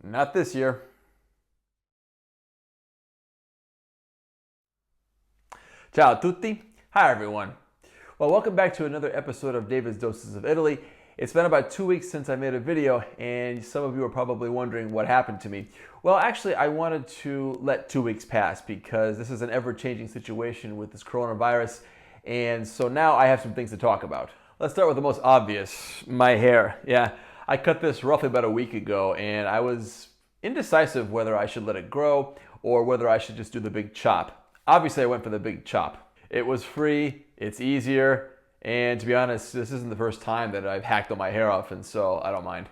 Not this year. Ciao a tutti. Hi everyone. Well, welcome back to another episode of David's Doses of Italy. It's been about 2 weeks since I made a video, and some of you are probably wondering what happened to me. Well, actually, I wanted to let 2 weeks pass because this is an ever-changing situation with this coronavirus, and so now I have some things to talk about. Let's start with the most obvious, my hair. Yeah, I cut this roughly about a week ago, and I was indecisive whether I should let it grow or whether I should just do the big chop. Obviously, I went for the big chop. It was free, it's easier, and to be honest, this isn't the first time that I've hacked all my hair off, and so I don't mind.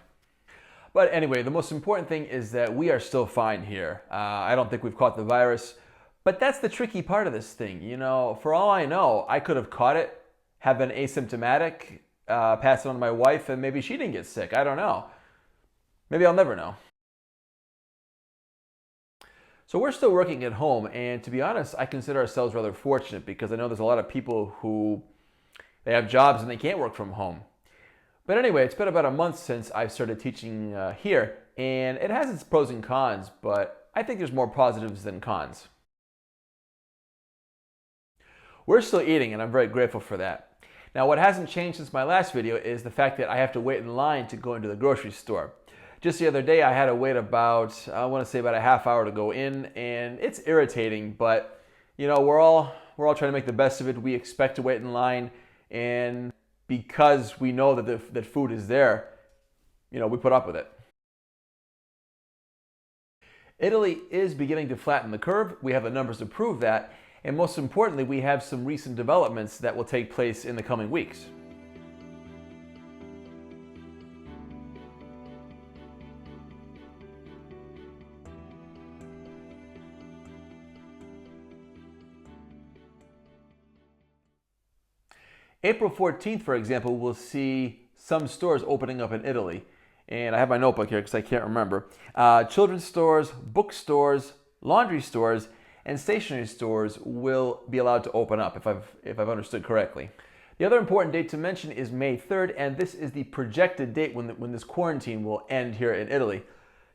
But anyway, the most important thing is that we are still fine here. I don't think we've caught the virus, but that's the tricky part of this thing. You know, for all I know, I could have caught it, have been asymptomatic, pass it on to my wife, and maybe she didn't get sick. I don't know. Maybe I'll never know. So we're still working at home, and to be honest, I consider ourselves rather fortunate because I know there's a lot of people who they have jobs and they can't work from home. But anyway, it's been about a month since I started teaching here, and it has its pros and cons, but I think there's more positives than cons. We're still eating, and I'm very grateful for that. Now, what hasn't changed since my last video is the fact that I have to wait in line to go into the grocery store. Just the other day, I had to wait about, I want to say about a half hour to go in, and it's irritating, but you know, we're all trying to make the best of it. We expect to wait in line, and because we know that food is there, you know, we put up with it. Italy is beginning to flatten the curve. We have the numbers to prove that, and most importantly, we have some recent developments that will take place in the coming weeks. April 14th, for example, we'll see some stores opening up in Italy. And I have my notebook here because I can't remember. Children's stores, bookstores, laundry stores, and stationery stores will be allowed to open up, if I've understood correctly. The other important date to mention is May 3rd, and this is the projected date when this quarantine will end here in Italy.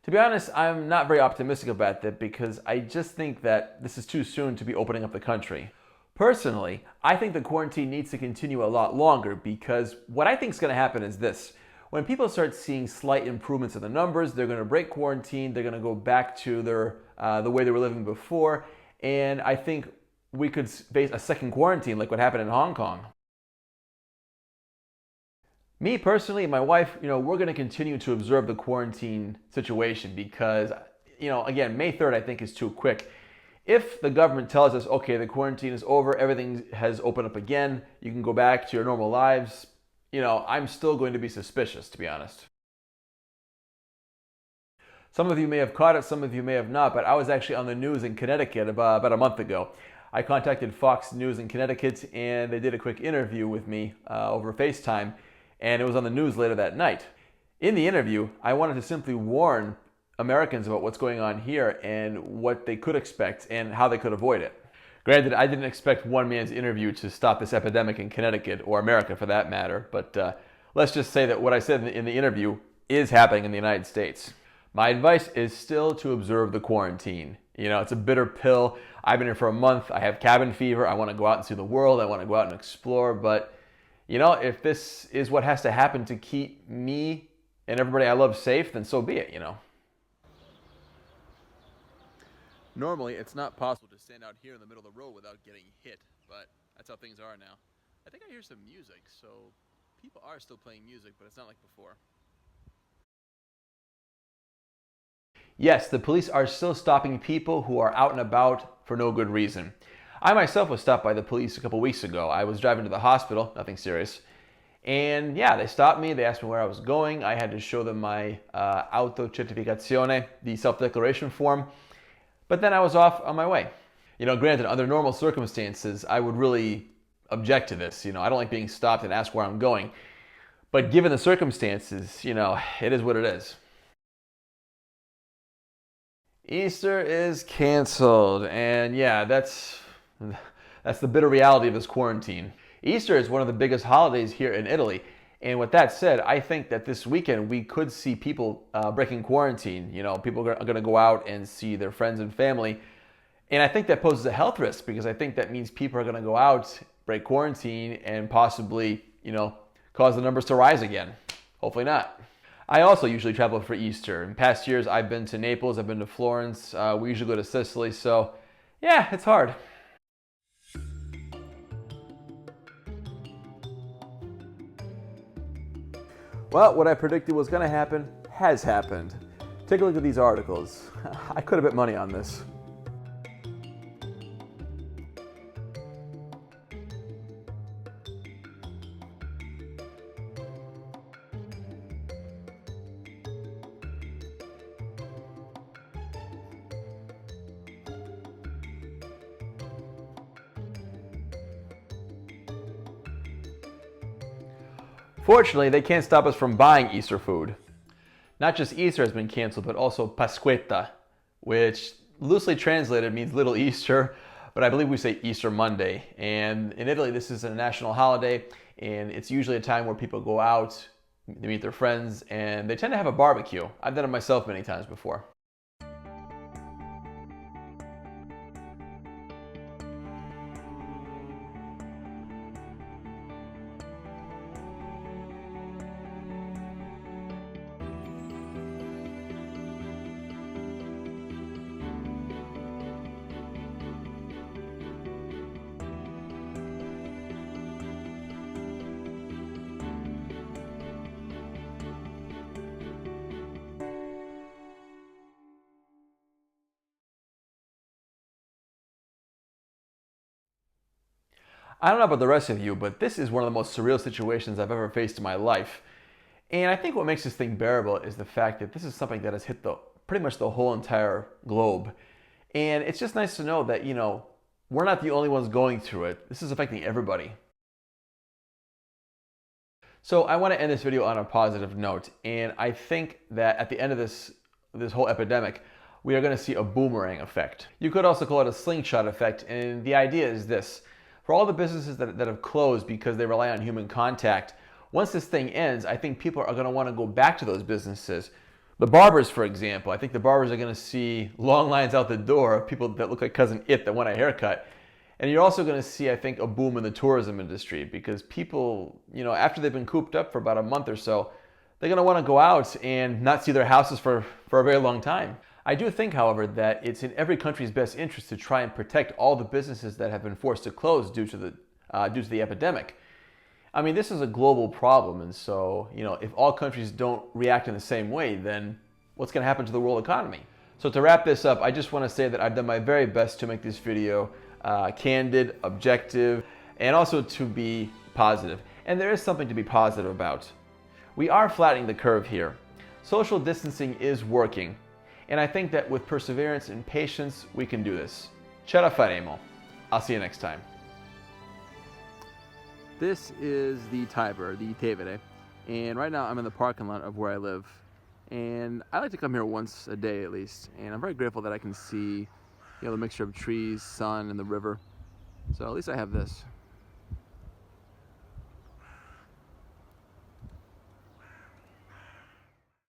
To be honest, I'm not very optimistic about that because I just think that this is too soon to be opening up the country. Personally, I think the quarantine needs to continue a lot longer because what I think is going to happen is this. When people start seeing slight improvements in the numbers, they're going to break quarantine, they're going to go back to the way they were living before, and I think we could face a second quarantine like what happened in Hong Kong. Me personally and my wife, you know, we're going to continue to observe the quarantine situation because, you know, again, May 3rd I think is too quick. If the government tells us, okay, the quarantine is over, everything has opened up again, you can go back to your normal lives, you know, I'm still going to be suspicious, to be honest. Some of you may have caught it, some of you may have not, but I was actually on the news in Connecticut about a month ago. I contacted Fox News in Connecticut, and they did a quick interview with me over FaceTime, and it was on the news later that night. In the interview, I wanted to simply warn Americans about what's going on here and what they could expect and how they could avoid it. Granted, I didn't expect one man's interview to stop this epidemic in Connecticut, or America for that matter, but let's just say that what I said in the interview is happening in the United States. My advice is still to observe the quarantine. You know, it's a bitter pill. I've been here for a month. I have cabin fever. I want to go out and see the world. I want to go out and explore, but you know, if this is what has to happen to keep me and everybody I love safe, then so be it, you know. Normally, it's not possible to stand out here in the middle of the road without getting hit, but that's how things are now. I think I hear some music, so people are still playing music, but it's not like before. Yes, the police are still stopping people who are out and about for no good reason. I myself was stopped by the police a couple weeks ago. I was driving to the hospital, nothing serious. And yeah, they stopped me, they asked me where I was going. I had to show them my autocertificazione, the self-declaration form. But then I was off on my way. You know, granted, under normal circumstances, I would really object to this. You know, I don't like being stopped and asked where I'm going. But given the circumstances, you know, it is what it is. Easter is canceled, and yeah, that's the bitter reality of this quarantine. Easter is one of the biggest holidays here in Italy, And with that said, I think that this weekend we could see people breaking quarantine. You know, people are going to go out and see their friends and family. And I think that poses a health risk because I think that means people are going to go out, break quarantine, and possibly, cause the numbers to rise again. Hopefully not. I also usually travel for Easter. In past years, I've been to Naples, I've been to Florence. We usually go to Sicily. So, yeah, it's hard. Well, what I predicted was going to happen has happened. Take a look at these articles. I could have bet money on this. Fortunately, they can't stop us from buying Easter food. Not just Easter has been canceled, but also Pasquetta, which loosely translated means Little Easter, but I believe we say Easter Monday. And in Italy, this is a national holiday, and it's usually a time where people go out, they meet their friends, and they tend to have a barbecue. I've done it myself many times before. I don't know about the rest of you, but this is one of the most surreal situations I've ever faced in my life. And I think what makes this thing bearable is the fact that this is something that has hit pretty much the whole entire globe. And it's just nice to know that, we're not the only ones going through it. This is affecting everybody. So I want to end this video on a positive note. And I think that at the end of this whole epidemic, we are going to see a boomerang effect. You could also call it a slingshot effect. And the idea is this. For all the businesses that have closed because they rely on human contact, once this thing ends, I think people are going to want to go back to those businesses. The barbers, for example, I think the barbers are going to see long lines out the door of people that look like Cousin It that want a haircut. And you're also going to see, I think, a boom in the tourism industry because people, after they've been cooped up for about a month or so, they're going to want to go out and not see their houses for a very long time. I do think, however, that it's in every country's best interest to try and protect all the businesses that have been forced to close due to the epidemic. I mean, this is a global problem, and so, if all countries don't react in the same way, then what's going to happen to the world economy? So to wrap this up, I just want to say that I've done my very best to make this video candid, objective, and also to be positive. And there is something to be positive about. We are flattening the curve here. Social distancing is working. And I think that with perseverance and patience, we can do this. Ce la faremo. I'll see you next time. This is the Tiber, the Tevere. And right now I'm in the parking lot of where I live. And I like to come here once a day at least. And I'm very grateful that I can see, the mixture of trees, sun, and the river. So at least I have this.